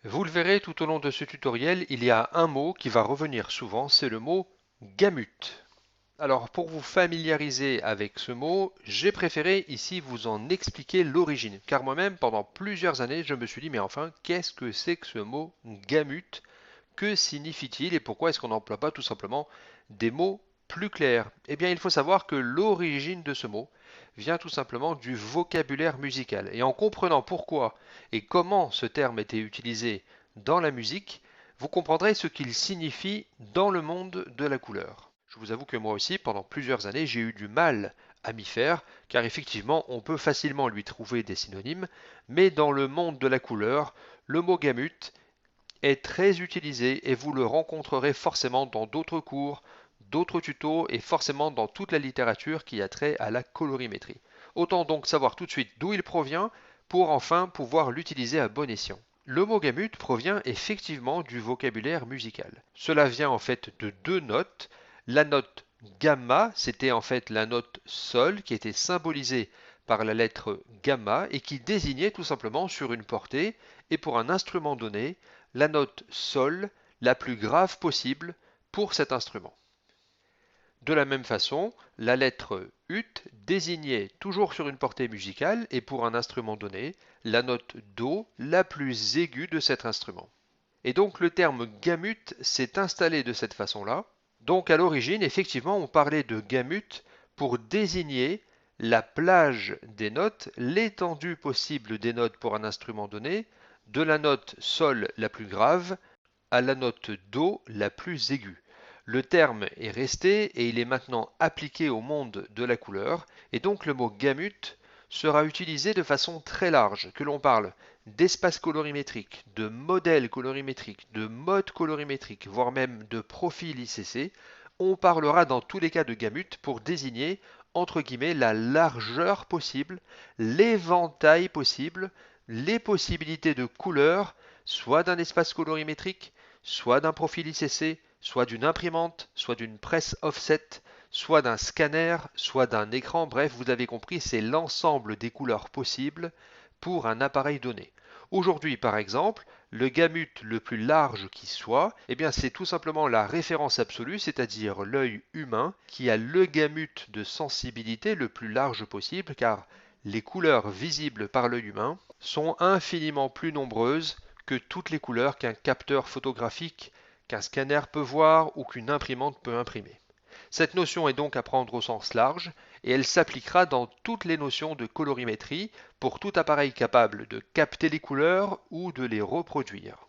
Vous le verrez tout au long de ce tutoriel, il y a un mot qui va revenir souvent, c'est le mot gamut. Alors pour vous familiariser avec ce mot, j'ai préféré ici vous en expliquer l'origine, car moi-même pendant plusieurs années je me suis dit mais enfin qu'est-ce que c'est que ce mot gamut? Que signifie-t-il et pourquoi est-ce qu'on n'emploie pas tout simplement des mots plus clairs? Eh bien, il faut savoir que l'origine de ce mot vient tout simplement du vocabulaire musical. Et en comprenant pourquoi et comment ce terme était utilisé dans la musique, vous comprendrez ce qu'il signifie dans le monde de la couleur. Je vous avoue que moi aussi, pendant plusieurs années, j'ai eu du mal à m'y faire, car effectivement, on peut facilement lui trouver des synonymes, mais dans le monde de la couleur, le mot gamut est très utilisé et vous le rencontrerez forcément dans d'autres cours, d'autres tutos et forcément dans toute la littérature qui a trait à la colorimétrie. Autant donc savoir tout de suite d'où il provient pour enfin pouvoir l'utiliser à bon escient. Le mot gamut provient effectivement du vocabulaire musical. Cela vient en fait de deux notes. La note gamma, c'était en fait la note sol qui était symbolisée par la lettre gamma et qui désignait tout simplement sur une portée et pour un instrument donné la note sol la plus grave possible pour cet instrument. De la même façon, la lettre ut désignait toujours sur une portée musicale et pour un instrument donné la note do la plus aiguë de cet instrument. Et donc le terme gamut s'est installé de cette façon-là. Donc à l'origine, effectivement, on parlait de gamut pour désigner la plage des notes, l'étendue possible des notes pour un instrument donné, de la note sol la plus grave à la note do la plus aiguë. Le terme est resté et il est maintenant appliqué au monde de la couleur, et donc le mot gamut sera utilisé de façon très large, que l'on parle d'espace colorimétrique, de modèle colorimétrique, de mode colorimétrique, voire même de profil ICC. On parlera dans tous les cas de gamut pour désigner entre guillemets la largeur possible, l'éventail possible, les possibilités de couleurs, soit d'un espace colorimétrique, soit d'un profil ICC, soit d'une imprimante, soit d'une presse offset, soit d'un scanner, soit d'un écran. Bref, vous avez compris, c'est l'ensemble des couleurs possibles pour un appareil donné. Aujourd'hui, par exemple, le gamut le plus large qui soit, eh bien c'est tout simplement la référence absolue, c'est-à-dire l'œil humain, qui a le gamut de sensibilité le plus large possible, car les couleurs visibles par l'œil humain sont infiniment plus nombreuses que toutes les couleurs qu'un capteur photographique, qu'un scanner peut voir ou qu'une imprimante peut imprimer. Cette notion est donc à prendre au sens large et elle s'appliquera dans toutes les notions de colorimétrie pour tout appareil capable de capter les couleurs ou de les reproduire.